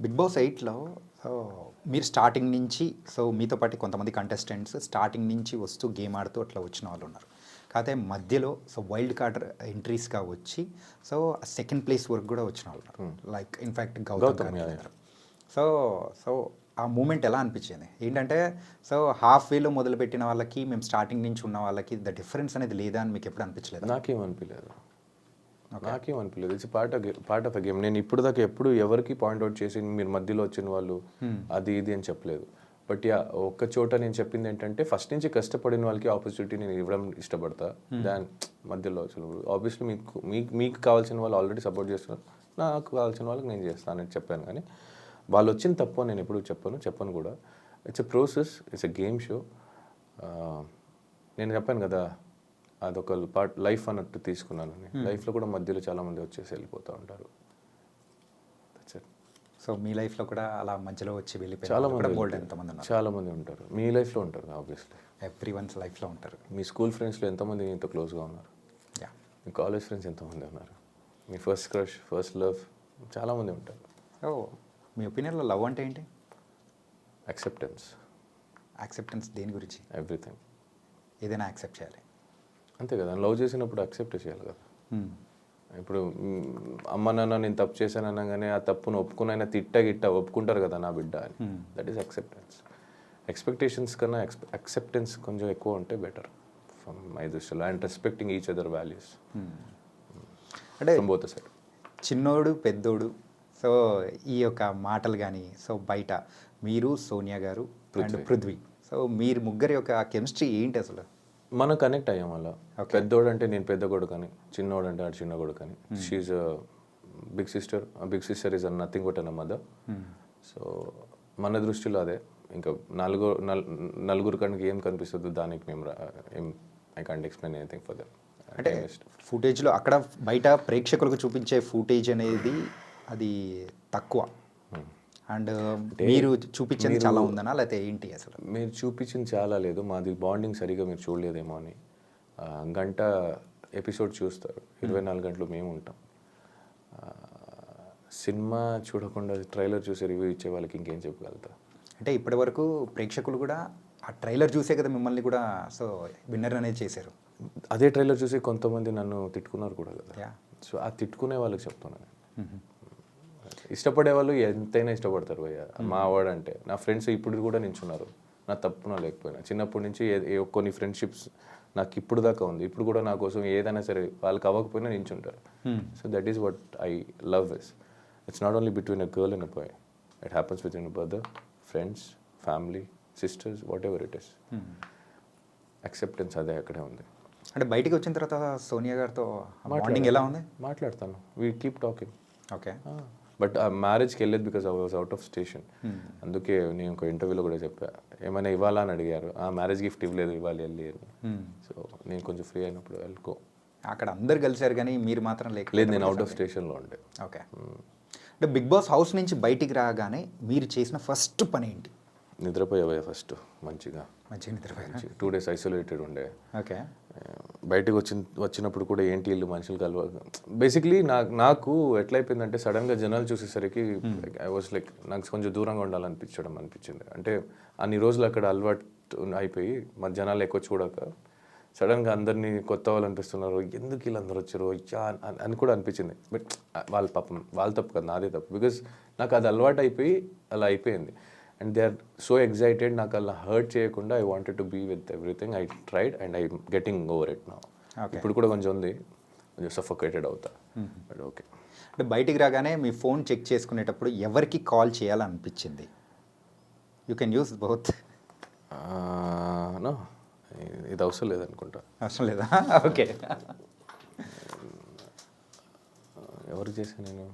Big boss 8లో so మీరు starting నుంచి so మీతో పాటు కొంతమంది కంటెస్టెంట్స్ స్టార్టింగ్ నుంచి వస్తూ గేమ్ ఆడుతూ అట్లా వచ్చిన వాళ్ళు ఉన్నారు. కాకపోతే మధ్యలో సో వైల్డ్ కార్డ్ ఎంట్రీస్గా వచ్చి సో సెకండ్ ప్లేస్ వరకు కూడా వచ్చిన వాళ్ళు ఉన్నారు. లైక్ ఇన్ఫ్యాక్ట్ గౌతమ్ గారు. సో సో ఆ మూమెంట్ ఎలా అనిపించింది ఏంటంటే సో హాఫ్ వేలో మొదలుపెట్టిన వాళ్ళకి మేము స్టార్టింగ్ నుంచి ఉన్న వాళ్ళకి ద డిఫరెన్స్ అనేది లేదా అని మీకు ఎప్పుడు అనిపించలేదు? నాకేం అనిపించలేదు. It's part of a game. నేను ఇప్పుడు దాకా ఎప్పుడు ఎవరికి పాయింట్అవుట్ చేసి మీరు మధ్యలో వచ్చిన వాళ్ళు అది ఇది అని చెప్పలేదు. బట్ యా ఒక్క చోట నేను చెప్పింది ఏంటంటే ఫస్ట్ నుంచి కష్టపడిన వాళ్ళకి ఆపర్చునిటీ నేను ఇవ్వడం ఇష్టపడతా. దాని మధ్యలో వచ్చినప్పుడు ఆబ్వియస్లీ మీకు కావాల్సిన వాళ్ళు ఆల్రెడీ సపోర్ట్ చేస్తున్నారు, నాకు కావాల్సిన వాళ్ళకి నేను చేస్తానని చెప్పాను. కానీ వాళ్ళు వచ్చిన తప్పు నేను ఎప్పుడు చెప్పను కూడా. It's a process, it's a game show. నేను చెప్పాను కదా అదొక పార్ట్ లైఫ్ అన్నట్టు తీసుకున్నానని. లైఫ్లో కూడా మధ్యలో చాలామంది వచ్చేసి వెళ్ళిపోతూ ఉంటారు. సో మీ లైఫ్లో కూడా అలా మధ్యలో వచ్చి వెళ్ళిపోయి చాలామంది ఉంటారు. మీ లైఫ్లో ఉంటారు ఆబ్వియస్లీ, ఎవ్రీ వన్స్ లైఫ్లో ఉంటారు. మీ స్కూల్ ఫ్రెండ్స్లో ఎంతమంది ఇంత క్లోజ్గా ఉన్నారు? మీ కాలేజ్ ఫ్రెండ్స్ ఎంతమంది ఉన్నారు? మీ ఫస్ట్ క్రష్, ఫస్ట్ లవ్ చాలామంది ఉంటారు. మీ ఒపీనియన్లో లవ్ అంటే ఏంటి? యాక్సెప్టెన్స్ దేని గురించి? ఎవ్రీథింగ్. ఏదైనా యాక్సెప్ట్ చేయాలి అంతే కదా. లవ్ చేసినప్పుడు యాక్సెప్ట్ చేయాలి కదా. ఇప్పుడు అమ్మ నాన్న నేను తప్పు చేశాను అనగానే ఆ తప్పును ఒప్పుకునైనా గిట్ట ఒప్పుకుంటారు కదా నా బిడ్డ అని. That is acceptance. ఎక్స్పెక్టేషన్స్ కన్నా యాక్సెప్టెన్స్ కొంచెం ఎక్కువ ఉంటే బెటర్ ఫ్రమ్ మై దృష్టిలో. And respecting each other values అంటే బోత్ సైడ్. చిన్నోడు పెద్దోడు సో ఈ యొక్క మాటలు కానీ సో బయట మీరు సోనియా గారు అండ్ పృథ్వీ సో మీరు ముగ్గురి యొక్క కెమిస్ట్రీ ఏంటి అసలు? మనం కనెక్ట్ అయ్యాం అలా. పెద్దోడు అంటే నేను పెద్ద కొడుకు అని, చిన్నోడు అంటే ఆడు చిన్న కొడుకు అని. She big sister is nothing but an mother. So మన దృష్టిలో అదే. ఇంకా నలుగురు కనుక ఏం కనిపిస్తుంది దానికి మేము I can't explain anything for that. అంటే ఫుటేజ్లో అక్కడ బయట ప్రేక్షకులకు చూపించే ఫుటేజ్ అనేది అది తక్కువ అండ్ మీరు చూపించింది చాలా ఉందనా లేకపోతే ఏంటి అసలు? మీరు చూపించింది చాలా లేదు, మాది బాండింగ్ సరిగా మీరు చూడలేదేమో అని. గంట ఎపిసోడ్ చూస్తారు, 24 గంటలు మేము ఉంటాం. సినిమా చూడకుండా ట్రైలర్ చూసి రివ్యూ ఇచ్చే వాళ్ళకి ఇంకేం చెప్పగలుగుతా? అంటే ఇప్పటి వరకు ప్రేక్షకులు కూడా ఆ ట్రైలర్ చూసే కదా మిమ్మల్ని కూడా సో విన్నర్ అనేది చేశారు. అదే ట్రైలర్ చూసి కొంతమంది నన్ను తిట్టుకున్నారు కూడా కదా. సో ఆ తిట్టుకునే వాళ్ళకి చెప్తున్నాను. ఇష్టపడే వాళ్ళు ఎంతైనా ఇష్టపడతారు భయ్య. మా వాడు అంటే నా ఫ్రెండ్స్ ఇప్పుడు కూడా నించున్నారు, నా తప్పున లేకపోయినా. చిన్నప్పటి నుంచి కొన్ని ఫ్రెండ్షిప్స్ నాకు ఇప్పుడు దాకా ఉంది. ఇప్పుడు కూడా నా కోసం ఏదైనా సరే వాళ్ళకి అవ్వకపోయినా నించుంటారు. So that is what I love is. It's not only between a girl and a boy, it happens with in brother, friends, family, sisters, whatever it is. Acceptance అదే అక్కడే ఉంది. అంటే బయటికి వచ్చిన తర్వాత సోనియా గారితో బాండింగ్ ఎలా ఉంది? మాట్లాడతాను, we keep talking. Okay. But ఆ మ్యారేజ్కి వెళ్ళేది because I was out of station. అందుకే నేను ఒక ఇంటర్వ్యూలో కూడా చెప్పా, ఏమైనా ఇవ్వాలా అని అడిగారు. ఆ మ్యారేజ్ గిఫ్ట్ ఇవ్వలేదు, ఇవ్వాలి వెళ్ళి అని. సో నేను కొంచెం ఫ్రీ అయినప్పుడు వెళ్ళుకో. అక్కడ అందరు కలిసారు కానీ మీరు మాత్రం లేదు, నేను అవుట్ ఆఫ్ స్టేషన్లో ఉండే. ఓకే. అంటే బిగ్ బాస్ హౌస్ నుంచి బయటికి రాగానే మీరు చేసిన ఫస్ట్ పని ఏంటి? నిద్రపోయావా ఫస్ట్ మంచిగా నిద్రపోయా. 2 days ఐసోలేటెడ్ ఉండే. ఓకే. బయటకు వచ్చినప్పుడు కూడా ఏంటి ఇల్లు మనుషులు కలవ. బేసిక్లీ నాకు ఎట్లయిపోయిందంటే సడన్గా జనాలు చూసేసరికి ఐ వాజ్ లైక్ నాకు కొంచెం దూరంగా అనిపించింది. అంటే అన్ని రోజులు అక్కడ అలవాటు అయిపోయి మరి జనాలు ఎక్కువ చూడక సడన్గా అందరినీ కొత్త వాళ్ళు అనిపిస్తున్నారు, ఎందుకు వీళ్ళందరూ వచ్చారు అని కూడా అనిపించింది. బట్ వాళ్ళ తప్పు కదా, నాదే తప్పు. బికాజ్ నాకు అది అలవాటు అయిపోయి అలా అయిపోయింది. And they are so excited. నాకు అలా హర్ట్ చేయకుండా I wanted to be with everything. I tried and I getting over it now. ఇప్పుడు కూడా కొంచెం ఉంది, కొంచెం సఫోకేటెడ్ అవుతా. But okay. అంటే బయటికి రాగానే మీ ఫోన్ చెక్ చేసుకునేటప్పుడు ఎవరికి కాల్ చేయాలనిపించింది? You can use both. No, ఇది అవసరం లేదనుకుంటా. అవసరం లేదా? ఓకే. ఎవరికి చేశాను నేను?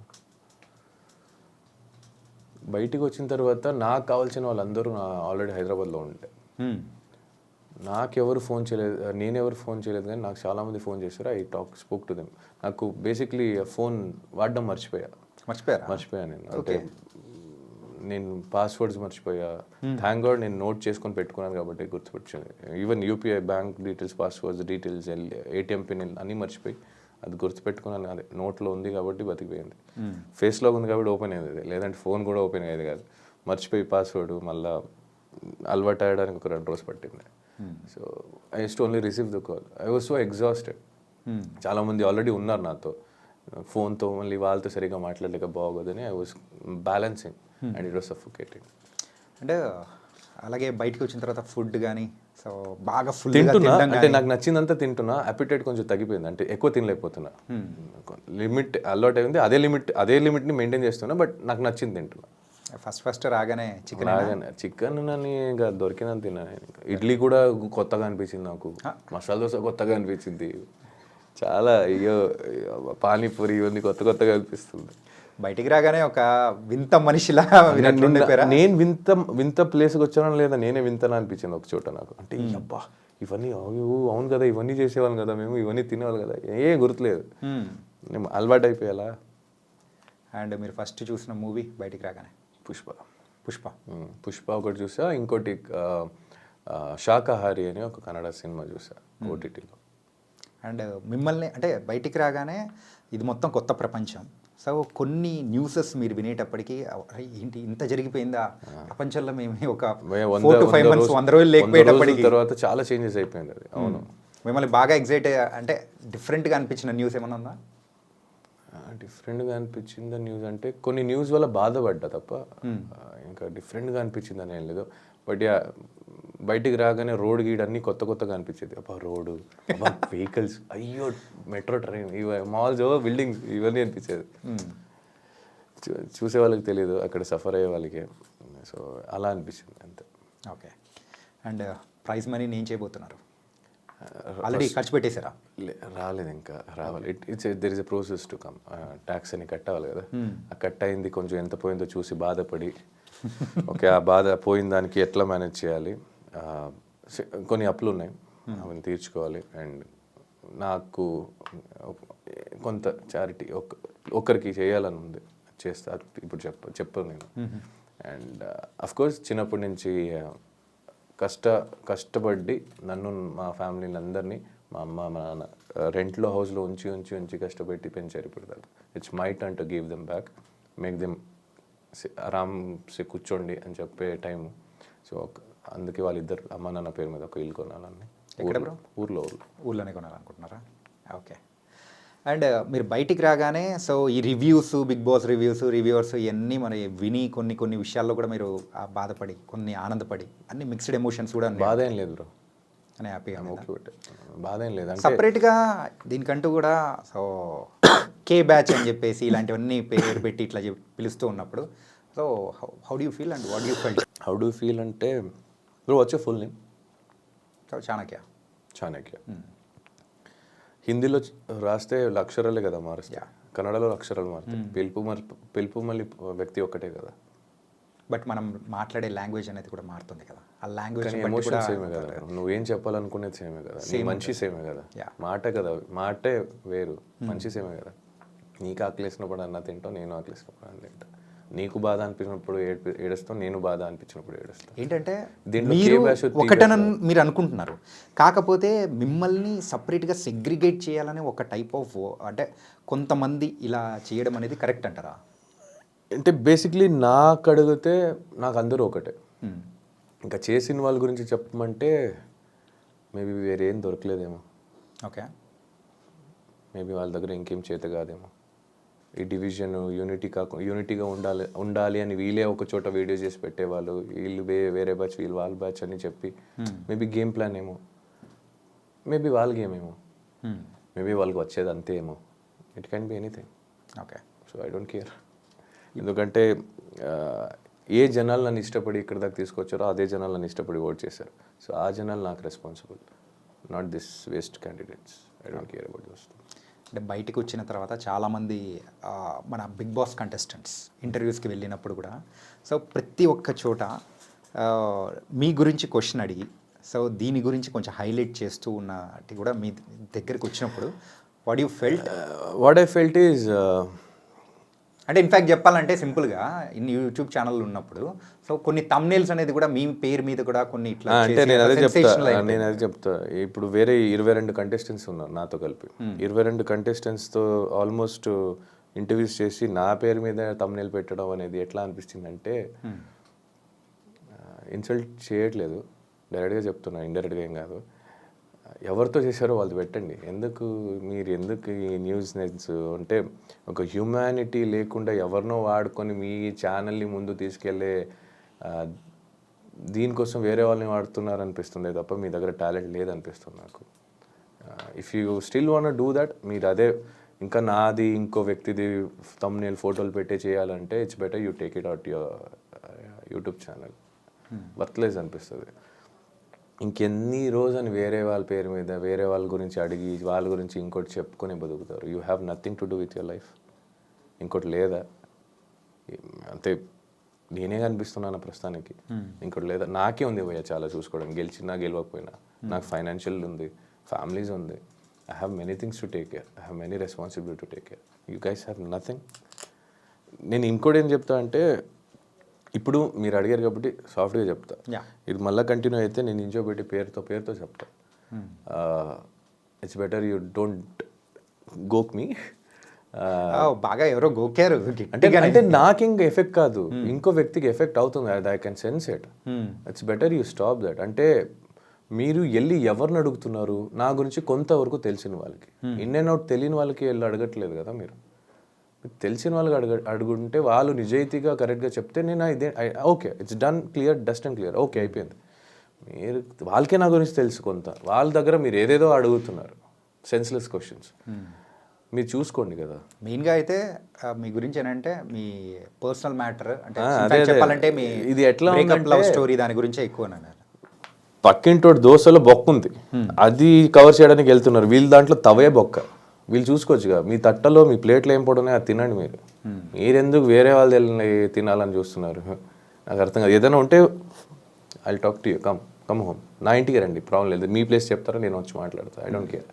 బయటికి వచ్చిన తర్వాత నాకు కావాల్సిన వాళ్ళందరూ ఆల్రెడీ హైదరాబాద్లో ఉంటే నాకెవరు ఫోన్ చేయలేదు, నేనెవరు ఫోన్ చేయలేదు. కానీ నాకు చాలామంది ఫోన్ చేశారు. I spoke to them. నాకు బేసిక్లీ ఫోన్ వాడడం మర్చిపోయా నేను. అంటే నేను పాస్వర్డ్స్ మర్చిపోయా. థ్యాంక్ గాడ్ నేను నోట్ చేసుకొని పెట్టుకున్నాను కాబట్టి గుర్తుపెట్టింది. Even UPI bank details, passwords details, ATM pin అన్నీ మర్చిపోయి అది గుర్తుపెట్టుకున్నాను, అదే నోట్లో ఉంది కాబట్టి బతికిపోయింది, ఫేస్లో ఉంది కాబట్టి ఓపెన్ అయ్యేది అది. లేదంటే ఫోన్ కూడా ఓపెన్ అయ్యేది కాదు. మర్చిపోయి పాస్వర్డ్ మళ్ళీ అలవాటు అయ్యడానికి ఒక 2 రోజులు పట్టింది. So I use to only receive the call. I was so exhausted. చాలామంది ఆల్రెడీ ఉన్నారు నాతో, ఫోన్తో మళ్ళీ వాళ్ళతో సరిగ్గా మాట్లాడలేక బాగోదని I was balancing and it was suffocating. అంటే అలాగే బయటకు వచ్చిన తర్వాత ఫుడ్ కానీ సో బాగా ఫుల్ తింటున్నా, అంటే నాకు నచ్చిందంతా తింటున్నా, అపిటైట్ కొంచెం తగ్గిపోయింది, అంటే ఎక్కువ తినలేకపోతున్నా. లిమిట్ అలవాటు అయింది, అదే లిమిట్ని మెయింటైన్ చేస్తున్నా, బట్ నాకు నచ్చింది తింటున్నా. ఫస్ట్ రాగానే చికెన్ చికెన్ నన్ను ఇంకా దొరికినంత తిన్నా నేను. ఇంకా ఇడ్లీ కూడా కొత్తగా అనిపించింది నాకు, మసాలా దోశ కొత్తగా అనిపించింది, చాలా అయ్యో పానీపూరి ఇవన్నీ కొత్తగా అనిపిస్తుంది. బయటికి రాగానే ఒక వింత మనిషిలా నేను వింత ప్లేస్కి వచ్చానో లేదా నేనే వింతనా అనిపించింది ఒక చోట నాకు. అంటే అబ్బా ఇవన్నీ అవును కదా, ఇవన్నీ చేసేవాళ్ళం కదా మేము, ఇవన్నీ తినేవాళ్ళు కదా, గుర్తులేదు, నేను అలవాటు అయిపోయాలా. అండ్ మీరు ఫస్ట్ చూసిన మూవీ బయటికి రాగానే? పుష్ప ఒకటి చూసా, ఇంకోటి శాకాహారి అని ఒక కన్నడ సినిమా చూసా ఓటీటీలో. అండ్ మిమ్మల్ని అంటే బయటికి రాగానే ఇది మొత్తం కొత్త ప్రపంచం, సో కొన్ని న్యూసెస్ మీరు వినేటప్పటికీ అరే ఏంటి ఇంత జరిగిపోయిందా ప్రపంచంలో, మేము ఒక 4 to 5 months 100 రోజులు లేకపోయేటప్పటికి తర్వాత చాలా చేంజెస్ అయిపోయింది అది. అవును, మిమ్మల్ని బాగా ఎగ్జైట్ అంటే డిఫరెంట్గా అనిపించిన న్యూస్ ఏమైనా ఉందా? డిఫరెంట్గా అనిపించింది న్యూస్ అంటే కొన్ని న్యూస్ వల్ల బాధపడ్డా తప్ప ఇంకా డిఫరెంట్గా అనిపించింది అని ఏం లేదు. బట్ బయటికి రాగానే రోడ్ గీడ్ అన్నీ కొత్తగా అనిపించేది. అబ్బా రోడ్డు, అబ్బా వెహికల్స్, అయ్యో మెట్రో ట్రైన్, మాల్స్, బిల్డింగ్స్, ఇవన్నీ అనిపించేది. చూసే వాళ్ళకి తెలియదు, అక్కడ సఫర్ అయ్యే వాళ్ళకి. సో అలా అనిపించింది అంతే. ఓకే. అండ్ ప్రైజ్ మనీ నేను చేయబోతున్నారు, ఆల్రెడీ ఖర్చు పెట్టేశారా? రాలేదు, ఇంకా రావాలి. There is a process to come. Tax అని కట్టాలి కదా, ఆ కట్ అయింది కొంచెం ఎంత పోయిందో చూసి బాధపడి ఓకే ఆ బాధ పోయిన దానికి ఎట్లా మేనేజ్ చేయాలి, కొన్ని అప్పులు ఉన్నాయి అవన్నీ తీర్చుకోవాలి. అండ్ నాకు కొంత చారిటీ ఒకరికి చేయాలని ఉంది, చేస్తా ఇప్పుడు చెప్పను నేను. అండ్ అఫ్కోర్స్ చిన్నప్పటి నుంచి కష్టపడి నన్ను మా ఫ్యామిలీని అందరినీ, మా అమ్మ మా నాన్న రెంట్లో హౌస్లో ఉంచి కష్టపెట్టి పెంచారు. ఇప్పుడు దాకా it's my turn to give them back, make them ఆరామ్సే కూర్చోండి అని చెప్పే టైము. సో అందుకే వాళ్ళిద్దరు అమ్మ నాన్న పేరు మీద ఒక ఇల్లు కొనాలని. ఊర్లోనే కొనాలనుకుంటున్నారా? ఓకే. అండ్ మీరు బయటికి రాగానే సో ఈ రివ్యూస్, బిగ్ బాస్ రివ్యూవర్స్ ఇవన్నీ మన విని కొన్ని విషయాల్లో కూడా మీరు బాధపడి, కొన్ని ఆనందపడి, అన్ని మిక్స్డ్ ఎమోషన్స్ కూడా. బాధ ఏం లేదు బ్రో, అని హ్యాపీగా బాధ ఏం లేదు. సపరేట్గా దీనికంటూ కూడా సో కే బ్యాచ్ అని చెప్పేసి ఇలాంటివన్నీ పేరు పెట్టి ఇట్లా పిలుస్తూ ఉన్నప్పుడు so how do you feel and what do you felt? How do feel అంటే బ్రో వచ్చే ఫుల్ నేమ్ చాణక్య. హిందీలో రాస్తే అక్షరాలే కదా మారుస్తాయి, కన్నడలో అక్షరాలు మారుతాయి, పిలుపు మళ్ళీ వ్యక్తి ఒక్కటే కదా. బట్ మనం మాట్లాడే లాంగ్వేజ్ అనేది కూడా మారుతుంది కదా, ఆ లాంగ్వేజ్ ఎమోషన్ సేమే కదా, నువ్వేం చెప్పాలనుకునేది సేమే కదా, నీ మనిషి సేమే కదా, మాటే వేరు, మనిషి సేమే కదా. నీకు ఆకలేసినప్పుడు అన్న తింటావు, నేను ఆకలేసినప్పుడు అన్న తింటా. నీకు బాధ అనిపించినప్పుడు ఏడుస్తావు, నేను బాధ అనిపించినప్పుడు ఏడుస్తాను. ఏంటంటే ఒకటనని మీరు అనుకుంటున్నారు, కాకపోతే మిమ్మల్ని సపరేట్గా సెగ్రిగేట్ చేయాలని ఒక టైప్ ఆఫ్ అంటే కొంతమంది ఇలా చేయడం అనేది కరెక్ట్ అంటారా? అంటే బేసిక్లీ నాకు అడిగితే నాకు అందరూ ఒకటే. ఇంకా చేసిన వాళ్ళ గురించి చెప్పమంటే మేబీ వేరేం దొరకలేదేమో. ఓకే. మేబీ వాళ్ళ దగ్గర ఇంకేం చేత కాదేమో. ఈ డివిజన్ యూనిటీగా ఉండాలి అని వీళ్ళే ఒక చోట వీడియో చేసి పెట్టేవాళ్ళు, వీళ్ళు వేరే బ్యాచ్, వీళ్ళు వాళ్ళ బ్యాచ్ అని చెప్పి మేబీ గేమ్ ప్లాన్ ఏమో, మేబీ వాళ్ళ గేమ్ ఏమో, మేబీ వాళ్ళకి వచ్చేది అంతే ఏమో. It can be anything. Okay. So I don't care. ఎందుకంటే ఏ జనాలు నన్ను ఇష్టపడి ఇక్కడ దాకా తీసుకొచ్చారో అదే జనాలు నన్ను ఇష్టపడి ఓట్ చేశారు. సో ఆ జనాలు నాకు responsible, not this waste candidates. I don't care about those. అంటే బయటికి వచ్చిన తర్వాత చాలామంది మన బిగ్ బాస్ కంటెస్టెంట్స్ ఇంటర్వ్యూస్కి వెళ్ళినప్పుడు కూడా సో ప్రతి ఒక్క చోట మీ గురించి క్వశ్చన్ అడిగి సో దీని గురించి కొంచెం హైలైట్ చేస్తూ ఉన్నట్టు కూడా మీ దగ్గరికి వచ్చినప్పుడు వాట్ ఐ ఫెల్ట్ ఈజ్ అంటే ఇన్ఫ్యాక్ట్ చెప్పాలంటే సింపుల్గా ఇన్ని యూట్యూబ్ ఛానల్ ఉన్నప్పుడు సో కొన్ని తమ్నేల్స్ అనేది కూడా మీ పేరు మీద కూడా కొన్ని ఇట్లా అంటే చేసి నేను అదే ఒక చెప్తా sensational అయిపోయింది. నేను అదే చెప్తా ఇప్పుడు వేరే 22 కంటెస్టెంట్స్ ఉన్నారు నాతో కలిపి 22 కంటెస్టెంట్స్తో ఆల్మోస్ట్ ఇంటర్వ్యూస్ చేసి నా పేరు మీద తమ్నేల్ పెట్టడం అనేది ఎట్లా అనిపిస్తుందంటే ఇన్సల్ట్ చేయట్లేదు, డైరెక్ట్గా చెప్తున్నా, ఇండైరెక్ట్గా ఏం కాదు. ఎవరితో చేశారో వాళ్ళు పెట్టండి. ఎందుకు ఈ న్యూస్ అంటే ఒక హ్యూమానిటీ లేకుండా ఎవరినో వాడుకొని మీ ఛానల్ని ముందు తీసుకెళ్ళే దీనికోసం వేరే వాళ్ళని వాడుతున్నారు అనిపిస్తుంది తప్ప మీ దగ్గర టాలెంట్ లేదనిపిస్తుంది నాకు. If you still want do that, మీరు అదే ఇంకా నాది ఇంకో వ్యక్తిది తమ్నేల్ ఫోటోలు పెట్టే చేయాలంటే it's better you take it out your YouTube channel. Worthless అనిపిస్తుంది. ఇంకెన్ని రోజని వేరే వాళ్ళ పేరు మీద వేరే వాళ్ళ గురించి అడిగి వాళ్ళ గురించి ఇంకోటి చెప్పుకొని బతుకుతారు. You have nothing to do with your life. ఇంకోటి లేదా? అంతే, నేనే కనిపిస్తున్నాను ప్రస్తుతానికి, ఇంకోటి లేదా. నాకే ఉంది భయ్య చాలా చూసుకోవడం, గెలిచినా గెలవకపోయినా. నాకు ఫైనాన్షియల్ ఉంది, ఫ్యామిలీస్ ఉంది. I have many things to take care, I have many responsibility to take care. You guys have nothing. నేను ఇంకోటి ఏం చెప్తా అంటే, ఇప్పుడు మీరు అడిగారు కాబట్టి సాఫ్ట్గా చెప్తా. ఇది మళ్ళీ కంటిన్యూ అయితే నేను ఇంచో పెట్టి పేరుతో చెప్తా. ఇట్స్ బెటర్ యూ డోంట్ గోక్ మీ. బాగా ఎవరో గోకారు అంటే నాకు ఇంకా ఎఫెక్ట్ కాదు, ఇంకో వ్యక్తికి ఎఫెక్ట్ అవుతుంది. I can sense it. It's better you stop that. అంటే మీరు వెళ్ళి ఎవరిని అడుగుతున్నారు? నా గురించి కొంతవరకు తెలిసిన వాళ్ళకి, ఇన్ అండ్ అవుట్ తెలియని వాళ్ళకి వెళ్ళి అడగట్లేదు కదా మీరు. తెలిసిన వాళ్ళకి అడుగుంటే వాళ్ళు నిజాయితీగా కరెక్ట్గా చెప్తే నేను ఇదే okay, it's done, clear, dust and clear, okay అయిపోయింది. మీరు వాళ్ళకే నా గురించి తెలుసు కొంత, వాళ్ళ దగ్గర మీరు ఏదేదో అడుగుతున్నారు, సెన్స్లెస్ క్వశ్చన్స్. మీరు చూసుకోండి కదా. మెయిన్గా అయితే మీ గురించి ఏంటంటే మీ పర్సనల్ మ్యాటర్ అంటే చెప్పాలంటే మీ ఇది ఎట్లా లవ్ స్టోరీ దాని గురించే ఎక్కువ అన్నారు. పక్కింటోటి దోశలో బొక్క ఉంది, అది కవర్ చేయడానికి వెళ్తున్నారు. వీళ్ళు దాంట్లో తవే బొక్క, వీళ్ళు చూసుకోవచ్చుగా. మీ తట్టలో మీ ప్లేట్లో ఏం పడున్నాయో అది తినండి. మీరెందుకు వేరే వాళ్ళు తినాలని చూస్తున్నారు? నాకు అర్థం కాదు. ఏదైనా ఉంటే I talk to you, come home, నా ఇంటికి రండి, ప్రాబ్లం లేదు. మీ ప్లేస్ చెప్తారా, నేను వచ్చి మాట్లాడతాను, ఐ డోంట్ కేర్.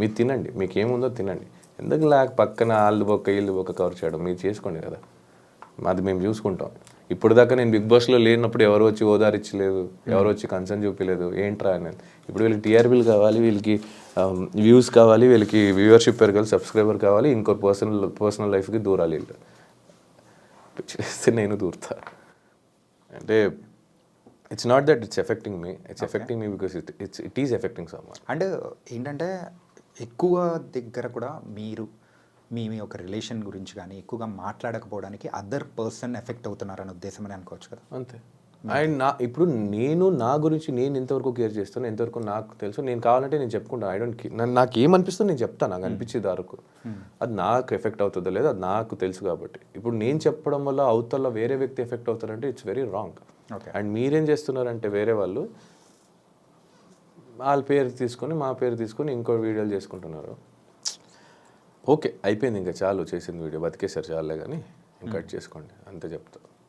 మీరు తినండి, మీకు ఏముందో తినండి. ఎందుకు పక్కన వాళ్ళు బొక్క వీళ్ళు బొక్క కవర్ చేయడం? మీరు చేసుకోండి కదా, అది మేము చూసుకుంటాం. ఇప్పుడు దాకా నేను బిగ్ బాస్లో లేనప్పుడు ఎవరు వచ్చి ఓదారిచ్చలేదు, ఎవరు వచ్చి కన్సర్న్ చూపించలేదు, ఏంట్రా అనేది. ఇప్పుడు వీళ్ళకి టీఆర్పీలు కావాలి, వీళ్ళకి వ్యూస్ కావాలి, వీళ్ళకి వ్యూవర్షిప్ పెరగాలి, సబ్స్క్రైబర్ కావాలి, ఇంకో పర్సనల్ లైఫ్కి దూరాలి. వీళ్ళు చేస్తే నేను దూరుతా. అంటే it's not that it's effecting me, it's effecting me because it is affecting someone. అంటే ఏంటంటే ఎక్కువ దగ్గర కూడా మీరు మీ ఒక రిలేషన్ గురించి కానీ ఎక్కువగా మాట్లాడకపోవడానికి అదర్ పర్సన్ ఎఫెక్ట్ అవుతున్నారనే ఉద్దేశం అని అనుకోవచ్చు కదా. అంతే. అండ్ ఇప్పుడు నా గురించి నేను ఎంతవరకు కేర్ చేస్తాను, ఎంతవరకు నాకు తెలుసు. నేను కావాలంటే నేను చెప్పుకుంటాను. ఐ డోంట్ నాకు ఏమనిపిస్తుందో నేను చెప్తాను, నాకు అనిపించేది వరకు. అది నాకు ఎఫెక్ట్ అవుతుందో లేదో అది నాకు తెలుసు కాబట్టి. ఇప్పుడు నేను చెప్పడం వల్ల అవతల వేరే వ్యక్తి ఎఫెక్ట్ అవుతారంటే ఇట్స్ వెరీ రాంగ్. అండ్ మీరేం చేస్తున్నారంటే వేరే వాళ్ళు వాళ్ళ పేరు తీసుకొని మా పేరు తీసుకొని ఇంకో వీడియోలు చేసుకుంటున్నారు. ఓకే అయిపోయింది, ఇంకా చాలు చేసింది వీడియో, బతికేసారు చాలే, కానీ ఇంకా కట్ చేసుకోండి, అంతే చెప్తా.